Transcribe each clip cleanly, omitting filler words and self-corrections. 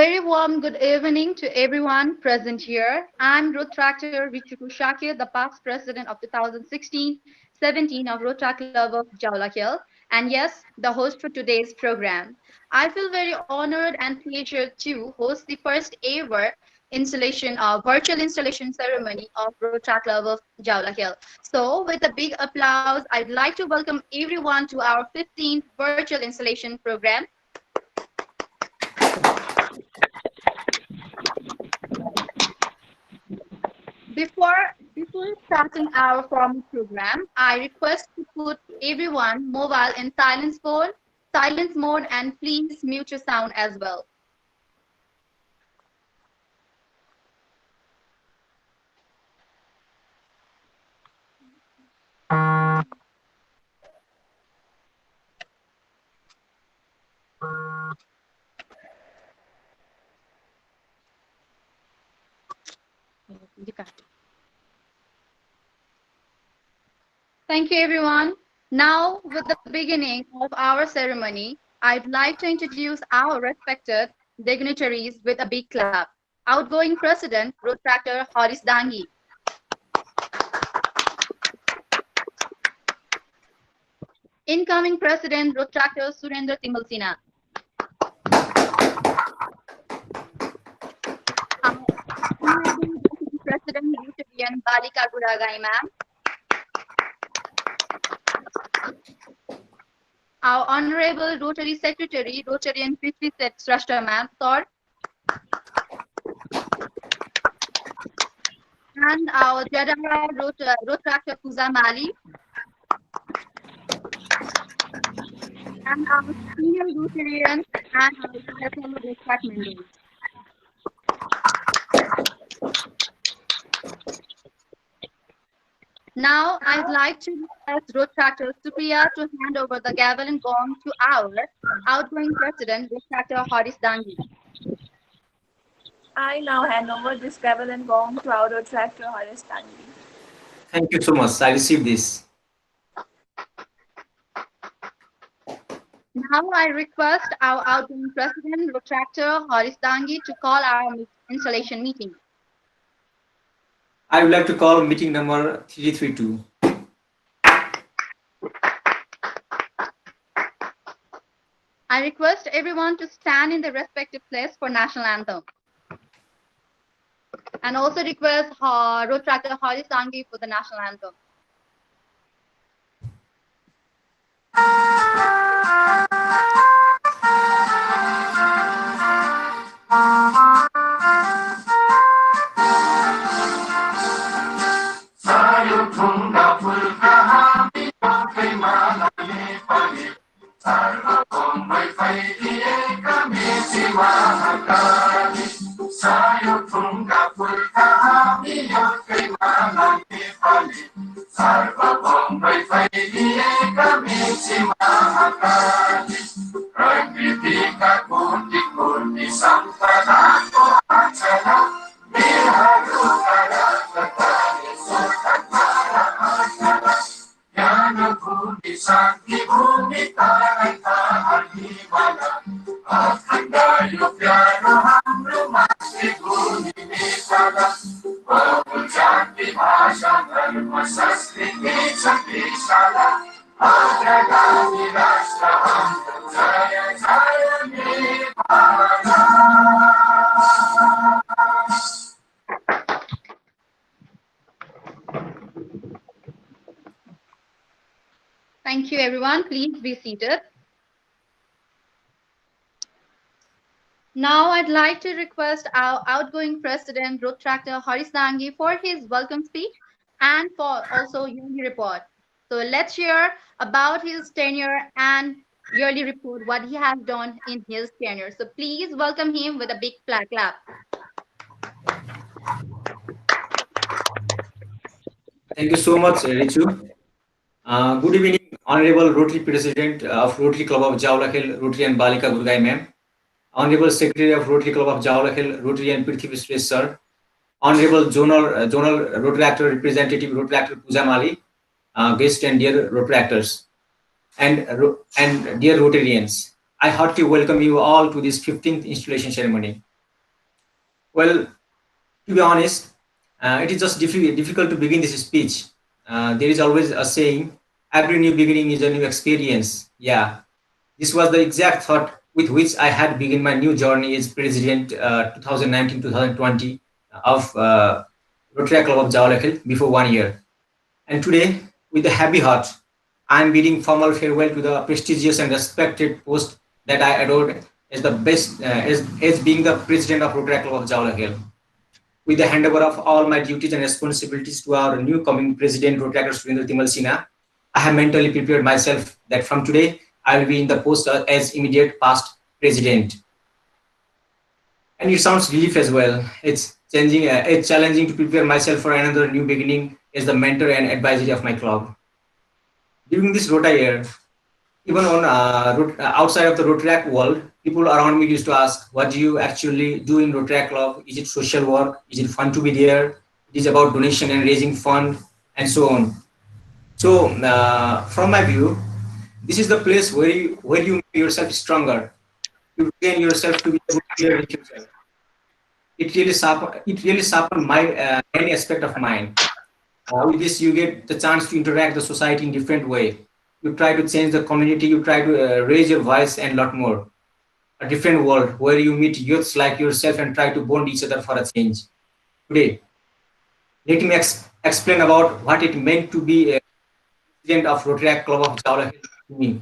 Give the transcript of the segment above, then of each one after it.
very warm good evening to everyone present here. I'm Road Tractor Richuku Shakir, the past president of 2016-17 of Road Track Club of Jaulakil, and yes, the host for today's program. I feel very honored and pleasured to host the first ever virtual installation ceremony of Road Track Club of Jaulakil. So, with a big applause, I'd like to welcome everyone to our 15th virtual installation program. Before starting our formal program, I request to put everyone mobile in silence mode, and please mute your sound as well. Thank you, everyone. Now, with the beginning of our ceremony, I'd like to introduce our respected dignitaries with a big clap. Outgoing President, Road Tractor Horis Dangi. Incoming President, Road Tractor Surendra Timbalsina. President, Rotarian Balika Guragai, ma'am. Our Honorable Rotary Secretary, Rotarian Prithvi Srashtra, ma'am, Thor. And our Jadara Rotractor Puja Mali. And our senior Rotarians and our fellow district members. Now, I'd like to request Road Tractor Supriya to hand over the gavel and gong to our outgoing president, Road Tractor Horis Dangi. I now hand over this gavel and gong to our Road Tractor Horis Dangi. Thank you so much. I received this. Now I request our outgoing president, Road Tractor Horis Dangi, to call our installation meeting. I would like to call meeting number 332. I request everyone to stand in their respective place for national anthem. And also request Road Tractor Horis Dangi for the national anthem. Thank you, everyone. Please be seated. Now, I'd like to request our outgoing president, Road Tractor Horis Dangi, for his welcome speech and for also yearly report. So let's hear about his tenure and yearly report, what he has done in his tenure. So please welcome him with a big clap. Thank you so much, Richu. Good evening, Honorable Rotary President of Rotary Club of Jaulakil, Rotarian Balika Gurgai ma'am. Honorable Secretary of Rotary Club of Jaulakil, Rotarian Prithvi Sresh sir. Honorable Zonal Rotary Actor Representative, Rotary Actor Puja Mali, guest and dear Rotary Actors, and dear Rotarians. I heartily welcome you all to this 15th installation ceremony. Well, to be honest, it is just difficult to begin this speech. There is always a saying, every new beginning is a new experience. Yeah, this was the exact thought with which I had begun my new journey as president 2019-2020 of Rotary Club of Jawalakhel before 1 year. And today, with a happy heart, I am bidding formal farewell to the prestigious and respected post that I adored as the best, as being the president of Rotary Club of Jawalakhel. With the handover of all my duties and responsibilities to our new coming president, Rotary Surendra Timal Sinha, I have mentally prepared myself that from today I will be in the post as immediate past president. And it sounds relief as well. It's challenging to prepare myself for another new beginning as the mentor and advisory of my club. During this Rota year, even on outside of the Rotaract world, people around me used to ask, what do you actually do in Rotaract Club? Is it social work? Is it fun to be there? It is about donation and raising fund and so on. So from my view, this is the place where you make yourself stronger. You train yourself to be a good player in future. It really sharpen my any aspect of mine. With this, you get the chance to interact the society in different way. You try to change the community. You try to raise your voice and lot more. A different world where you meet youths like yourself and try to bond each other for a change. Today, let me explain about what it meant to be a president of Rotary Club of Jawalakhel to me.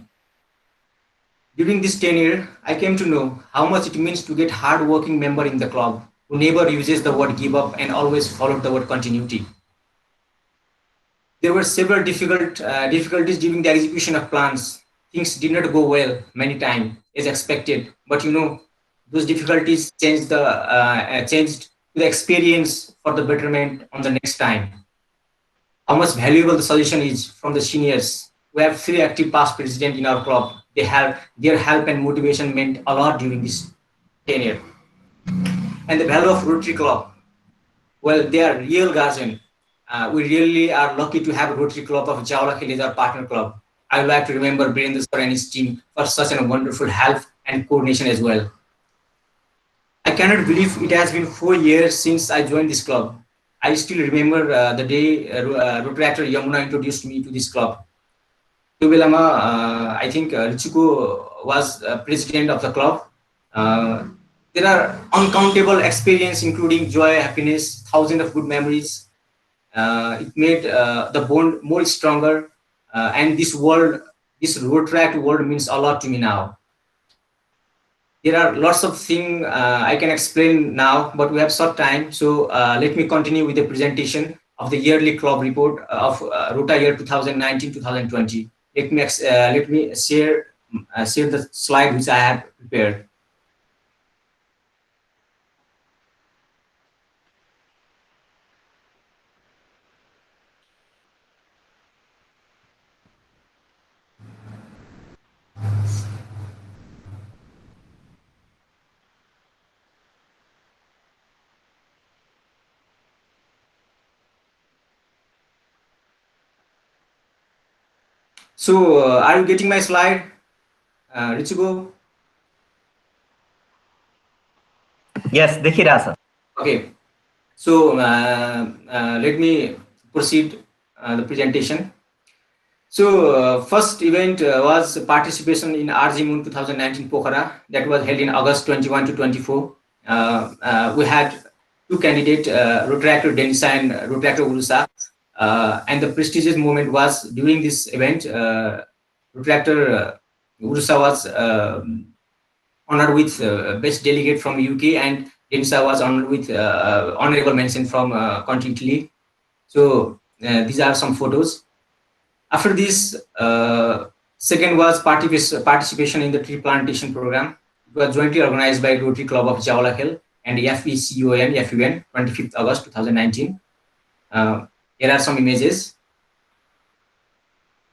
During this tenure, I came to know how much it means to get hard-working member in the club who never uses the word give up and always followed the word continuity. There were several difficulties during the execution of plans. Things did not go well many times as expected, but you know, those difficulties changed the experience for the betterment on the next time. How much valuable the solution is from the seniors. We have 3 active past presidents in our club. Their help and motivation meant a lot during this tenure. And the value of Rotary Club, well, they are real guardian. We really are lucky to have Rotary Club of Jawalakhel as our partner club. I would like to remember Brenda sir and his team for such a wonderful help and coordination as well. I cannot believe it has been 4 years since I joined this club. I still remember the day Rotary actor Yamuna introduced me to this club. I think Richuko was president of the club. There are uncountable experiences, including joy, happiness, thousands of good memories. It made the bond more stronger, and this Rotaract world means a lot to me now. There are lots of things I can explain now, but we have short time, so let me continue with the presentation of the yearly club report of Rota year 2019-2020. Let me share the slide which I have prepared. So, are you getting my slide, Richuko? Yes, dekhi raha sir. Okay. So, let me proceed the presentation. So, first event was participation in RG Moon 2019 Pokhara that was held in August 21 to 24. We had 2 candidates, Rotaractor Denisa and Rotaractor Urusa. And the prestigious moment was during this event, Rotaractor Urusa was honored with best delegate from UK, and Denisa was honored with honorable mention from country Italy. So these are some photos. After this, second was participation in the tree plantation program. It was jointly organized by Rotary Club of Jawalakhel and FECON, 25th August 2019. Here are some images.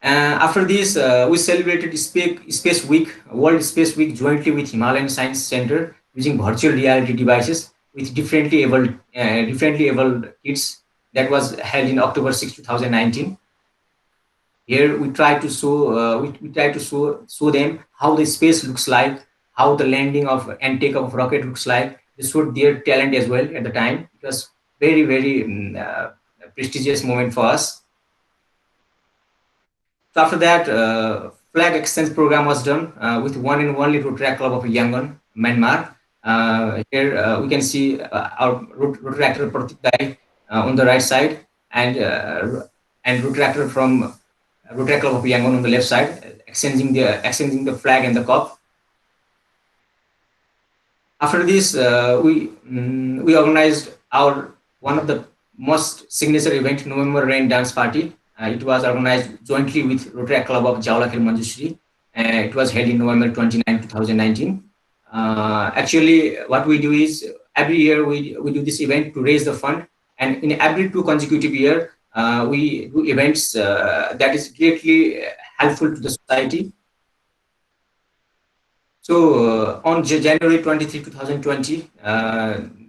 After this, we celebrated Space Week, World Space Week jointly with Himalayan Science Center using virtual reality devices with differently abled kids. That was held in October 6, 2019. Here we try to show them how the space looks like, how the landing of and takeoff of rocket looks like, they showed their talent as well at the time. It was very, very prestigious moment for us. So after that, flag exchange program was done with one and only Rotaract Club of Yangon, Myanmar. Here we can see our Rotaractor Pratik Dai on the right side, and Rotaractor from Rotaract Club of Yangon on the left side, exchanging the flag and the cup. After this, we organized our one of the most signature event, November Rain Dance Party. It was organized jointly with Rotaract Club of Jaulakhel Manjushri. It was held in November 29, 2019. Actually, what we do is every year we do this event to raise the fund, and in every 2 consecutive year, we do events that is greatly helpful to the society. So on January 23, 2020,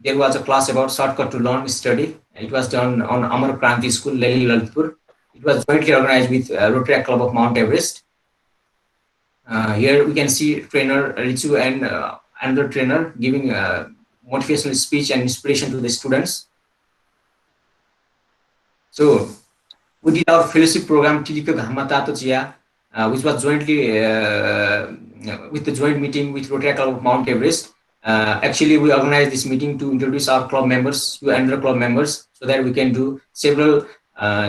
there was a class about shortcut to learn study. It was done on Amar Kranti School, Leli Lalitpur. It was jointly organized with Rotaract Club of Mount Everest. Here we can see trainer Richu and another trainer giving motivational speech and inspiration to the students. So we did our fellowship program, Tilika Ghamma Tato Chia, which was jointly with the joint meeting with Rotaract Club of Mount Everest. Actually, we organized this meeting to introduce our club members to another club members so that we can do several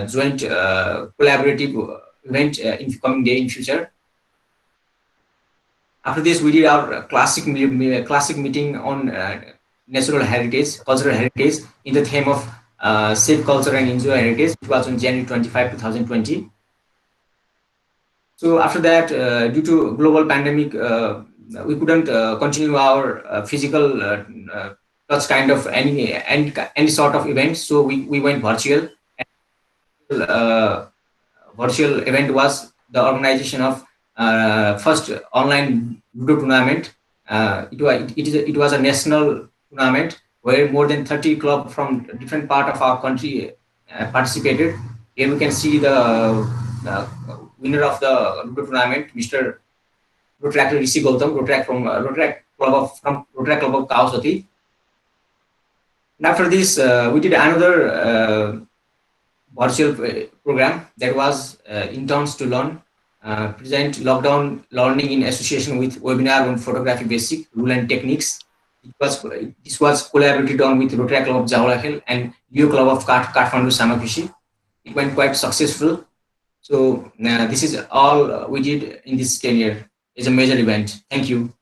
joint collaborative event in coming day in future. After this, we did our classic meeting on natural heritage, cultural heritage in the theme of safe culture and enjoy heritage. It was on January 25, 2020. So after that, due to global pandemic, we couldn't continue our physical touch kind of any sort of events. So we went virtual. Virtual event was the organization of first online Ludo tournament. It was a national tournament where more than 30 clubs from different part of our country participated. Here we can see the winner of the Ludo tournament, Mr. Rotaractor Rishi Gautam, Rotaract Club of Kaosati. And after this, we did another virtual program that was Interns to Learn, present lockdown learning in association with webinar on photography basic rule and techniques. This was collaborated on with Rotaract Club of Jaulakhel and Leo Club of Kathmandu Samakrishi. It went quite successful. So this is all we did in this tenure. It's a major event. Thank you.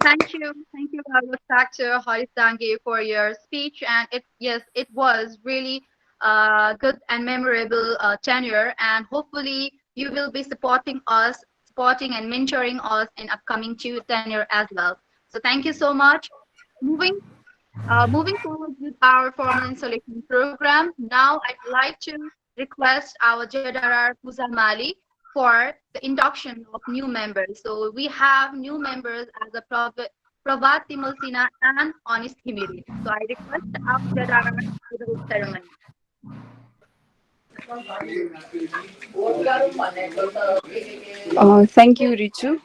Thank you, Dr. Haris Dange, for your speech. And it was really good and memorable tenure. And hopefully, you will be supporting and mentoring us in upcoming tenure as well. So thank you so much. Moving forward with our formal installation program, now I'd like to request our JRR Pooja Mali for the induction of new members. So we have new members as a Prabhat Timalsina and Honest Himiri. So I request our JRR to the ceremony. Thank you, Richu.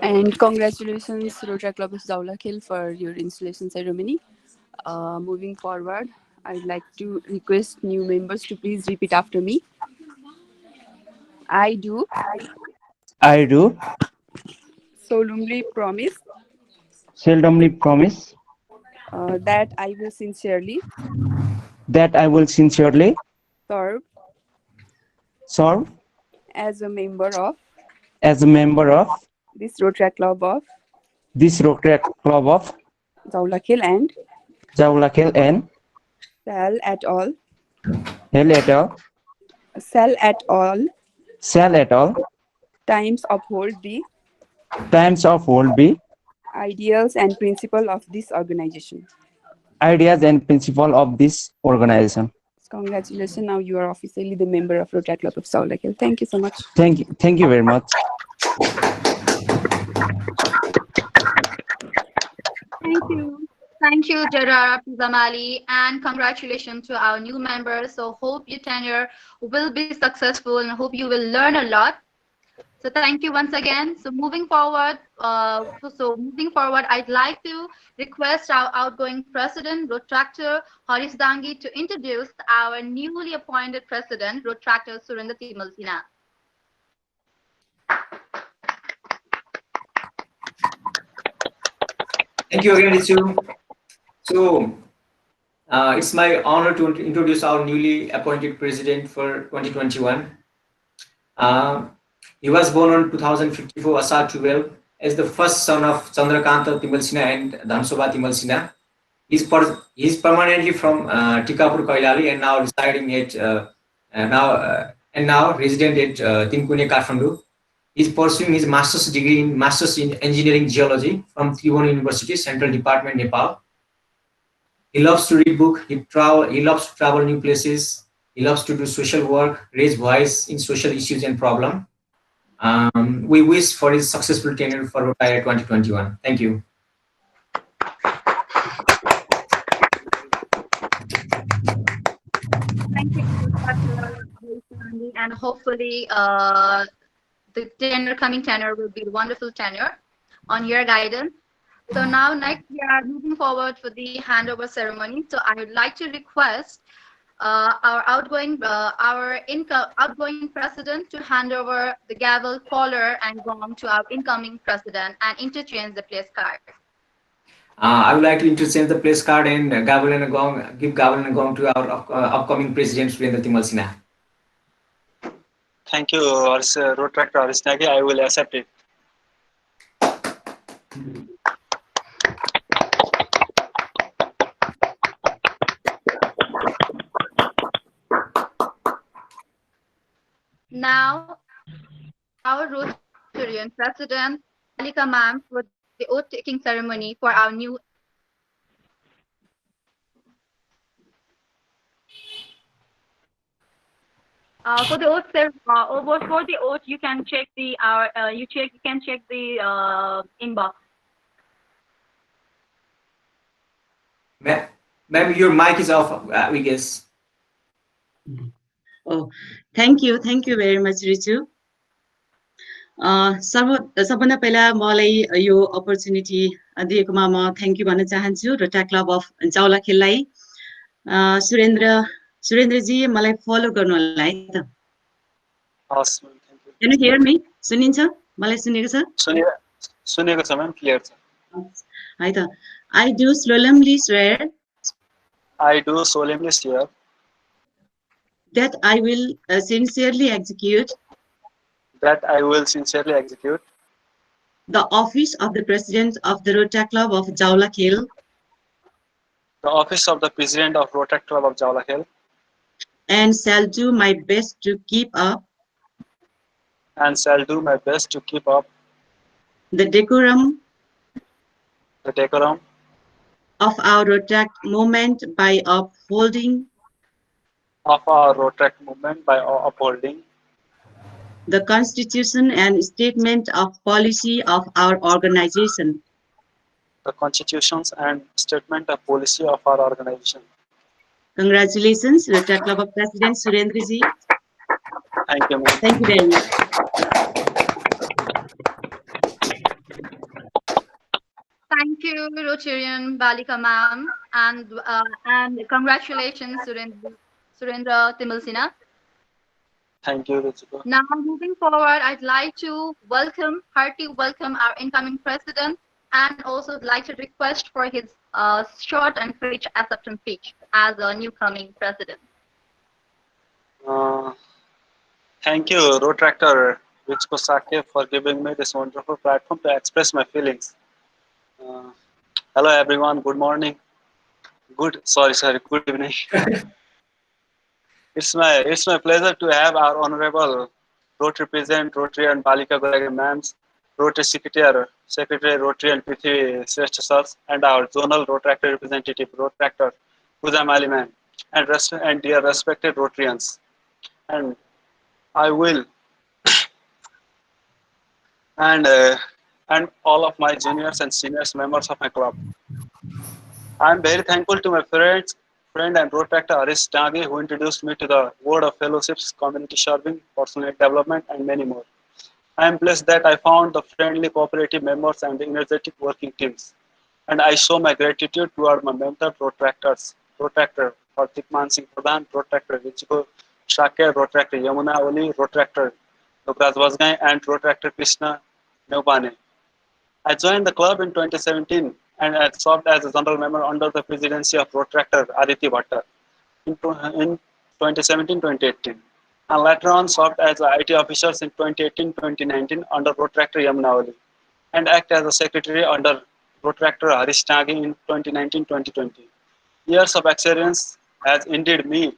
And congratulations, Rotaract Club of Jaulakhel, for your installation ceremony. Moving forward, I'd like to request new members to please repeat after me. I do solemnly promise that I will sincerely serve as a member of this Rotaract Club of Jaulakhel and shall at all times uphold the ideals and principle of this organization. Congratulations, now you are officially the member of Rotaract Club of Jaulakhel. Thank you so much. Thank you very much. Thank you, Gerard Zamali, and congratulations to our new members. So hope your tenure will be successful and hope you will learn a lot. So thank you once again. So moving forward, I'd like to request our outgoing president, Rotractor Horis Dangi, to introduce our newly appointed president, Rotractor Surendra Timalsina. Thank you again, Ritu. So it's my honor to introduce our newly appointed president for 2021. He was born on 2054 Asar 12 as the first son of Chandrakanta Timalsina and Dhansoba Timalsina. He's permanently from Tikapur Kailali and now residing at now resident at Tinkune, Kathmandu. He's pursuing his master's degree in engineering geology from Tribhuvan University, Central Department, Nepal. He loves to read books. He loves to travel new places. He loves to do social work, raise voice in social issues and problems. We wish for his successful tenure for Rotary 2021. Thank you. Thank you, and hopefully the coming tenure will be a wonderful tenure on your guidance. So now next we are moving forward for the handover ceremony. So I would like to request our outgoing president to hand over the gavel, collar, and gong to our incoming president and interchange the place card. I would like to interchange the place card and gavel and gong, give gavel and gong to our upcoming president, Surendra Timalsina. Thank you, Rotractor Horis Dangi. I will accept it. Now, our Rotarian president, Balika ma'am, for the oath-taking ceremony for our new. For the oath, you can check the inbox. Ma'am, your mic is off, we guess. Oh, thank you very much, Ritu. सबभन्दा पहिला मलाई यो opportunity दिएकोमा म thank you भन्न चाहन्छु रोटा club of जावलाखेललाई। सुरेन्द्रजी मलाई फलो गर्नु होला है त। Awesome. Thank you. Can you hear me? सुनिन्छ? मलाई सुनेको छ? सुनेको छ म्याम, क्लियर छ। है त। I do solemnly swear that I will sincerely execute the office of the president of the Rotary Club of Jaulakhel and shall do my best to keep up the decorum of our Rotary movement by upholding the Constitution and statement of policy of our organization. Congratulations, Rotary Club of President Surendraji. Thank you, ma'am. Thank you very much. Thank you, Rotarian Balika ma'am, and congratulations, Surendra Timalsina. Thank you, Ritu. Now, moving forward, I'd like to heartily welcome our incoming president, and also like to request for his short and rich acceptance speech as a newcoming president. Thank you, Rotractor Vichko Sake, for giving me this wonderful platform to express my feelings. Hello, everyone. Good morning. Good evening. It's my pleasure to have our honorable Rotary President, Rotary and Balika Gurgai ma'ams, Rotary Secretary Rotary and Prithvi Shrestha sirs, and our zonal Rotractor representative, Rotractor Kuzamali ma'am, and dear respected Rotarians. And I will, and all of my juniors and seniors members of my club. I am very thankful to my friend and protractor Harish Dagi, who introduced me to the world of fellowships, community serving, personal development, and many more. I am blessed that I found the friendly, cooperative members and the energetic working teams. And I show my gratitude toward my mentor protractors, protractor Pratikman Singh Pradhan, protractor Richiko Shakya, protractor Yamuna Oli, protractor Lukraj Vasgai, and protractor Krishna Neupane. I joined the club in 2017 and I served as a general member under the presidency of protractor Aditi Bhatta in 2017-2018. And later on served as IT officers in 2018-2019 under protractor Yamuna and act as a secretary under protractor Harish Tagi in 2019-2020. Years of experience has indeed me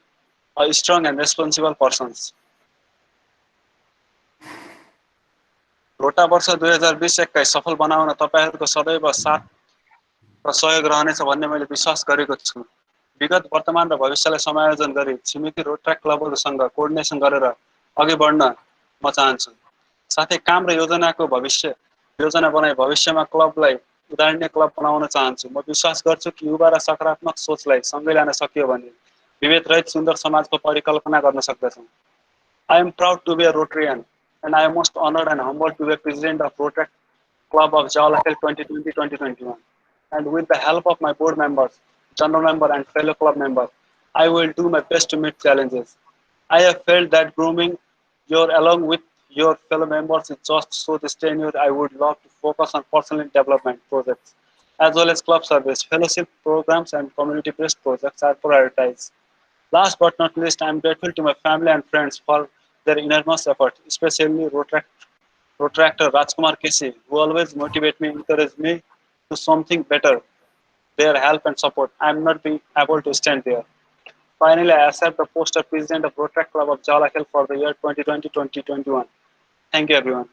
a strong and responsible person. रोटा वर्ष 2020-21 सफल बनाउन तपाईहरुको सदैव साथ र सहयोग रहनेछ भन्ने मैले विश्वास गरेको छु। विगत वर्तमान र भविष्यलाई समायोजन गरी छिमेकी रोट्र्याक क्लबहरुसँग कोर्डिनेसन गरेर अघि बढ्न म चाहन्छु। साथै काम र योजनाको योजना बनाई भविष्यमा क्लबलाई उदाहरणीय क्लब बनाउन चाहन्छु। म विश्वास गर्छु कि युवा र सकारात्मक सोचलाई सँगै ल्यान सकियो भने विभेद रहित सुन्दर समाजको परिकल्पना गर्न सक्दछौँ। I am proud to be a Rotarian and I am most honored and humbled to be president of Rotary Club of Jawlakhel 2020-2021. And with the help of my board members, general member and fellow club members, I will do my best to meet challenges. I have felt that grooming along with your fellow members is just so this tenure. I would love to focus on personal development projects as well as club service, fellowship programs and community-based projects are prioritized. Last but not least, I am grateful to my family and friends for their enormous effort, especially Protractor Rajkumar Kesi, who always motivate me, encourage me to something better. Their help and support, I am not being able to stand there. Finally, I accept the post of President of Rotary Club of Jawlakhel for the year 2020-2021. Thank you, everyone.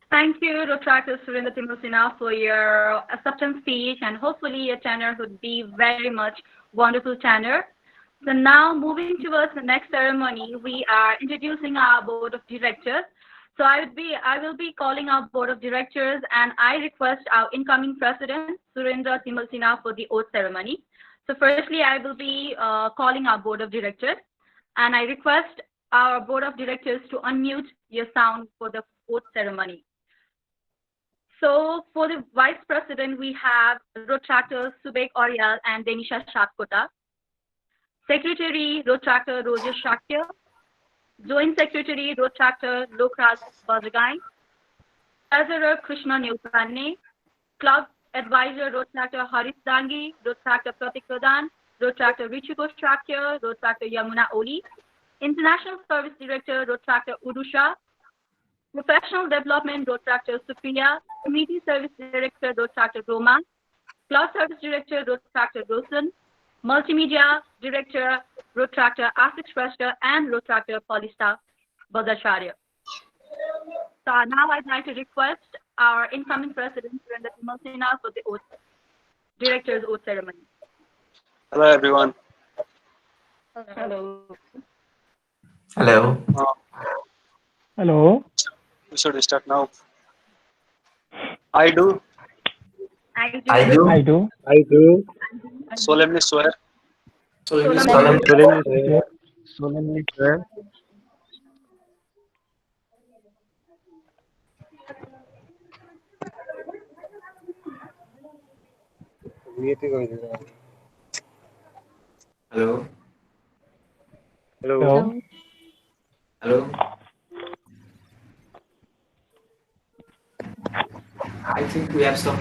Thank you, Rotractor Surendra Timosina, for your acceptance speech, and hopefully your tenure would be very much wonderful tenure. So now moving towards the next ceremony, we are introducing our board of directors. So I will be calling our board of directors, and I request our incoming president, Surendra Timosina, for the oath ceremony. So firstly, I will be calling our board of directors, and I request our board of directors to unmute your sound for the oath ceremony. So for the vice president, we have Rotractor Subek Orial and Denisha Shatkota. Secretary, Rotractor Roger Shakya. Joint Secretary, Rotractor Lukraj Vasgai. Treasurer, Krishna Neupane. Club Advisor, Rotractor Harish Dangi. Rotractor Pratik Pradhan. Rotractor Richiko Shakya. Rotractor Yamuna Oli. International Service Director, Rotractor Urusha. Professional Development, Rotractor Supriya. Community Service Director, Rotractor Roma. Club Service Director, Rotractor Rosen. Multimedia Director, Rotractor Asik Shrestha and Rotractor Polista Bhattacharya. So now I'd like to request our incoming president, Surendra Timosina, for the oath, director's oath ceremony. Hello, everyone. Hello. Hello. Hello. We should start now. I do solemnly swear Hello. Hello. Hello. I think we have some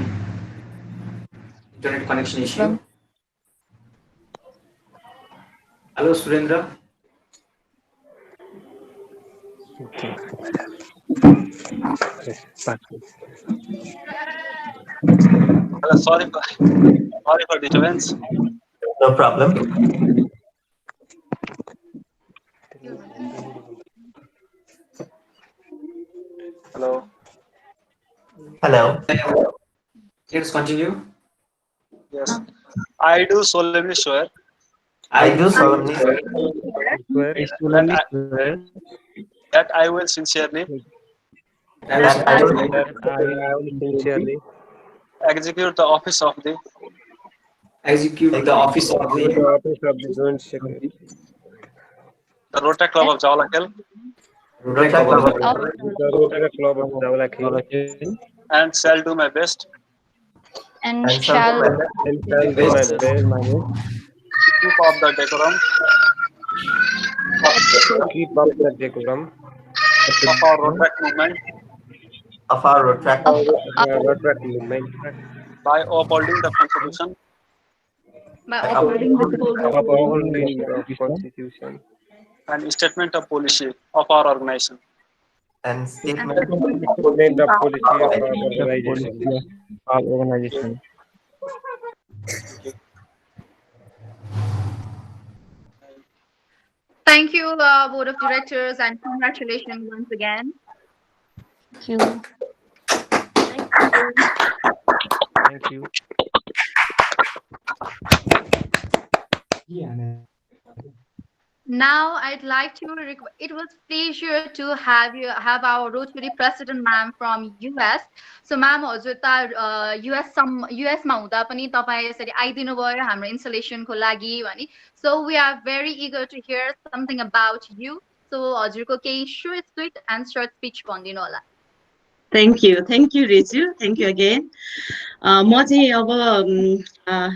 internet connection issue. Hello, Surendra. sorry for disturbance. No problem. Hello. Hello. Let's continue. Yes. I do solemnly swear I do solemnly swear that I will sincerely that I will sincerely execute the office of the execute the office of the the office of the Joint Secretary, Rotary Club of Jawaharlal Rotary Club of the Rotary Club of Jawaharlal, and shall do my best and and shall and shall do my best keep up the decorum to keep up the decorum of our Rotary movement of our Rotary of our Rotary movement, by upholding the Constitution by upholding the upholding the Constitution and statement of policy of our organization. and statement and the policy of our organization. Thank you, Board of Directors, and congratulations once again. Thank you. Thank you. Now, I'd like to. It was pleasure to have our Rotary President, ma'am, from US. So, ma'am, हजुर त US मा हुँदा पनि तपाईँ यसरी आइदिनु भयो हाम्रो installation को लागि भनी. So, we are very eager to hear something about you. So, हजुरको केही sweet and short speech भनिदिनु होला. Thank you, Ritu. Thank you again. म चाहिँ अब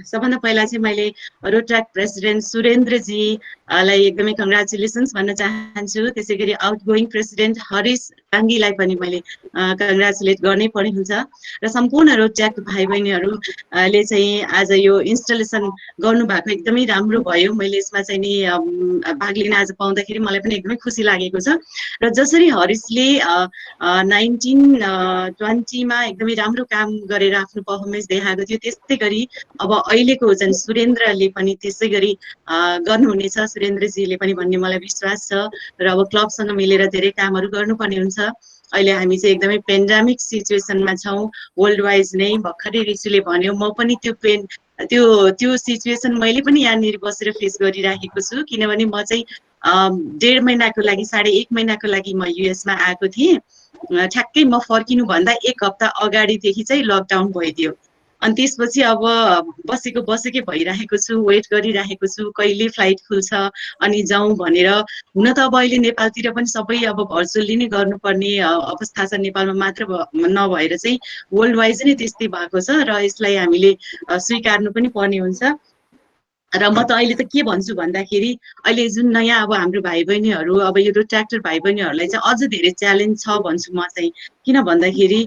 सबभन्दा पहिला चाहिँ मैले रोट्र्याक प्रेसिडेन्ट सुरेन्द्रजीलाई एकदमै कङ्ग्रेचुलेसन्स भन्न चाहन्छु। त्यसै गरी आउटगोइङ प्रेसिडेन्ट हरिश डाङ्गीलाई पनि मैले कङ्ग्रेचुलेट गर्नै पर्ने हुन्छ र सम्पूर्ण रोट्र्याक भाइ बहिनीहरूले चाहिँ आज यो इन्स्टलेसन गर्नुभएको एकदमै राम्रो भयो। मैले यसमा चाहिँ नि भाग लिन आज पाउँदाखेरि मलाई पनि एकदमै खुसी लागेको छ र जसरी हरिशले 1920 मा एकदमै राम्रो काम गरेर आफ्नो पर्फर्मेन्स देखाएको थियो, त्यस्तै गरी अब अहिलेको चाहिँ सुरेन्द्रले पनि त्यसै गरी गर्नुहुनेछ, सुरेन्द्रजीले पनि भन्ने मलाई विश्वास छ र अब क्लबसँग मिलेर धेरै कामहरू गर्नुपर्ने हुन्छ। अहिले हामी चाहिँ एकदमै पेन्डेमिक सिचुएसनमा छौँ, वर्ल्ड वाइज नै। भर्खरै रिचुले भन्यो, म पनि त्यो सिचुएसन मैले पनि यहाँनिर बसेर फेस गरिराखेको छु, किनभने म चाहिँ 1.5 महिनाको लागि 1.5 महिनाको लागि म युएसमा आएको थिएँ। ठ्याक्कै म फर्किनुभन्दा 1 हप्ता अगाडिदेखि चाहिँ लकडाउन भइदियो। अनि त्यसपछि अब बसेकै भइरहेको छु, वेट गरिरहेको छु कहिले फ्लाइट खुल्छ अनि जाउँ भनेर। हुन त अब अहिले नेपालतिर पनि सबै अब भर्चुअली नै गर्नुपर्ने अवस्था छ, नेपालमा मात्र नभएर चाहिँ वर्ल्ड वाइज नै त्यस्तै भएको छ र यसलाई हामीले स्वीकार्नु पनि पर्ने हुन्छ। र म त अहिले त के भन्छु भन्दाखेरि अहिले जुन नयाँ अब हाम्रो भाइ बहिनीहरू, अब यो रोट्र्याक्टर भाइ बहिनीहरूलाई चाहिँ अझ धेरै च्यालेन्ज छ भन्छु म चाहिँ। किन भन्दाखेरि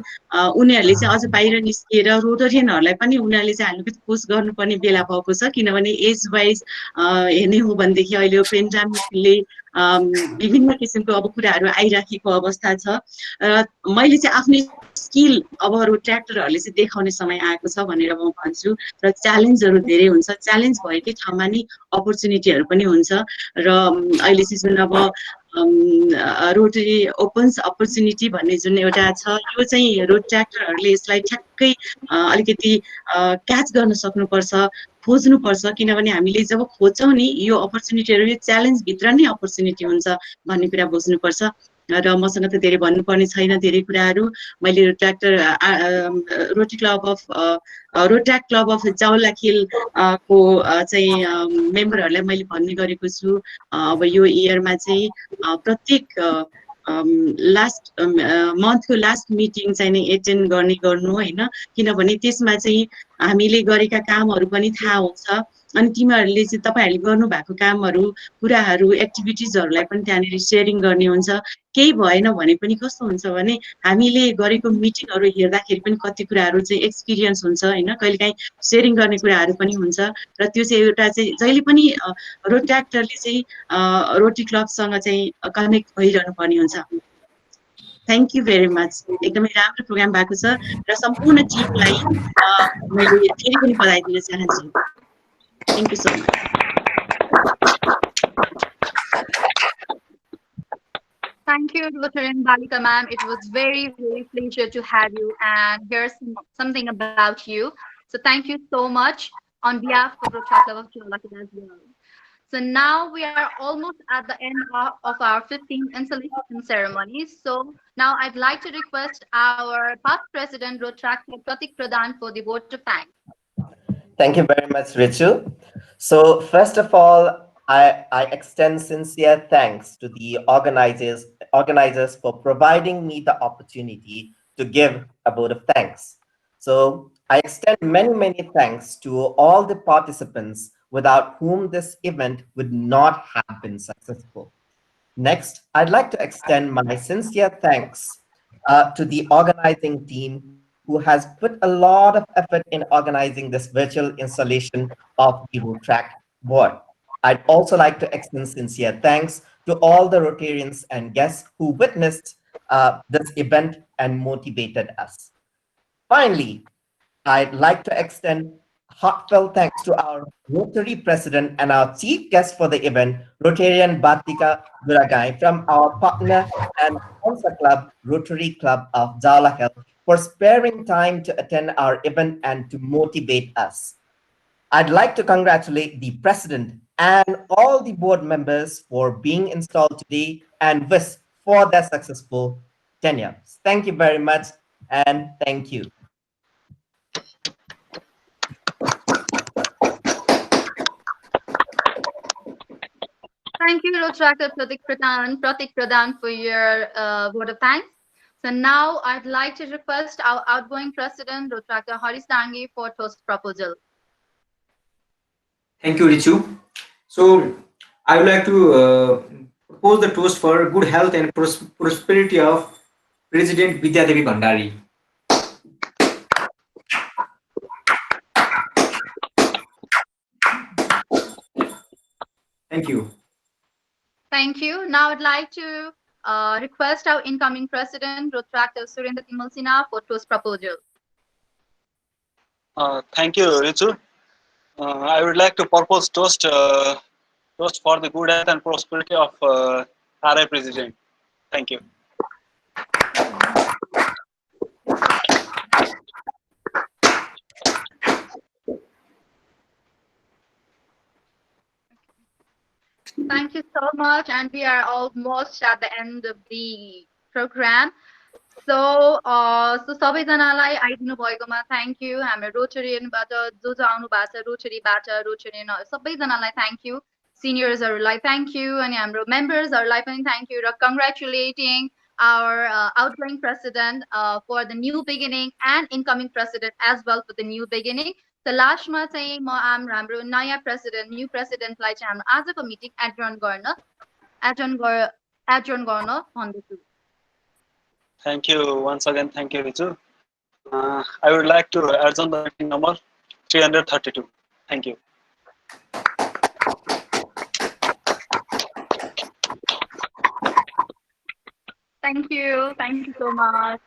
उनीहरूले चाहिँ अझ बाहिर निस्किएर रोटरियनहरूलाई पनि उनीहरूले चाहिँ अलिकति पुस गर्नुपर्ने बेला भएको छ, किनभने एज वाइज हेर्ने हो भनेदेखि अहिले यो पेन्डेमिकले विभिन्न किसिमको अब कुराहरू आइराखेको अवस्था छ। मैले चाहिँ आफ्नो स्किल अब रोट्र्याक्टरहरूले चाहिँ देखाउने समय आएको छ भनेर म भन्छु र च्यालेन्जहरू धेरै हुन्छ। च्यालेन्ज भएकै ठाउँमा नि अपर्च्युनिटीहरू पनि हुन्छ र अहिले चाहिँ जुन अब रोटरी ओपन्स अपर्च्युनिटी भन्ने जुन एउटा छ, यो चाहिँ रोट्र्याक्टरहरूले यसलाई ठ्याक्कै अलिकति क्याच गर्न सक्नुपर्छ, खोज्नुपर्छ। किनभने हामीले जब खोज्छौँ नि यो अपर्च्युनिटीहरू, यो च्यालेन्जभित्र नै अपर्च्युनिटी हुन्छ भन्ने कुरा बुझ्नुपर्छ। र मसँग त धेरै भन्नुपर्ने छैन धेरै कुराहरू। मैले रोटरी क्लब अफ जावलाखेल को चाहिँ मेम्बरहरूलाई मैले भन्ने गरेको छु, अब यो इयरमा चाहिँ प्रत्येक लास्ट मन्थको लास्ट मिटिङ चाहिँ नै एटेन्ड गर्नु होइन, किनभने त्यसमा चाहिँ हामीले गरेका कामहरू पनि थाहा हुन्छ अनि तिमीहरूले चाहिँ तपाईहरूले गर्नुभएको कामहरू, कुराहरू, एक्टिभिटिजहरूलाई पनि त्यहाँनिर सेयरिङ गर्ने हुन्छ। केही भएन भने पनि कस्तो हुन्छ भने हामीले गरेको मिटिङहरू हेर्दाखेरि पनि कति कुराहरू चाहिँ एक्सपिरियन्स हुन्छ होइन, कहिलेकाहीँ सेयरिङ गर्ने कुराहरू पनि हुन्छ र त्यो चाहिँ एउटा चाहिँ जहिले पनि रोट्र्याक्टरले चाहिँ रोटरी क्लबसँग चाहिँ कनेक्ट भइरहनु पर्ने हुन्छ। Thank you very much. एकदमै राम्रो प्रोग्राम भएको छ र सम्पूर्ण टिमलाई मैले फेरि पनि बधाई दिन चाहन्छु। Thank you so much. Thank you, Rotary and Balika ma'am. It was very, very pleasure to have you and hear something about you. So thank you so much on behalf of Rotary Club of Jawaharlal as well. So now we are almost at the end of our 15th installation ceremony. So now I'd like to request our past president, Rotractor Pratik Pradhan, for the vote of thanks. Thank you very much, Richu. So first of all, I extend sincere thanks to the organizers for providing me the opportunity to give a vote of thanks. So I extend many thanks to all the participants without whom this event would not have been successful. Next, I'd like to extend my sincere thanks to the organizing team who has put a lot of effort in organizing this virtual installation of the RoTrack board. I'd also like to extend sincere thanks to all the Rotarians and guests who witnessed this event and motivated us. Finally, I'd like to extend heartfelt thanks to our Rotary President and our chief guest for the event, Rotarian Balika Guragai from our partner and sponsor club, Rotary Club of Jawaharlal, for sparing time to attend our event and to motivate us. I'd like to congratulate the President and all the board members for being installed today and wish for their successful tenure. Thank you very much and thank you. Thank you, Rotractor Pratik Pradhan, for your vote of thanks. So now I'd like to request our outgoing president, Rotractor Haris Dangi, for toast proposal. Thank you, Richu. So I would like to propose the toast for good health and prosperity of President Vidya Devi Bhandari. Thank you. Thank you. Now I'd like to request our incoming president, Rotractor Surendra Timal Sinha, for toast proposal. Thank you, Richu. I would like to propose toast for the good health and prosperity of RI President. Thank you. Thank you so much, and we are almost at the end of the program. So, सबैजनालाई आइदिनु भएकोमा thank you. हाम्रो रोटरियनबाट जो आउनु भएको छ, रोटरीबाट Rotarian सबैजनालाई थ्याङ्क यू. सिनियर्सहरूलाई थ्याङ्क यू अनि हाम्रो मेम्बर्सहरूलाई पनि थ्याङ्क यू र congratulating our outgoing president for the new beginning and incoming president as well for the new beginning. So last ma चाहिँ म हाम्रो नयाँ president, new president लाई चाहिँ हाम्रो आजको meeting adjourn गर्न भन्दैछु. Thank you once again. Thank you, Richu. I would like to adjourn the meeting number 332. Thank you. Thank you so much.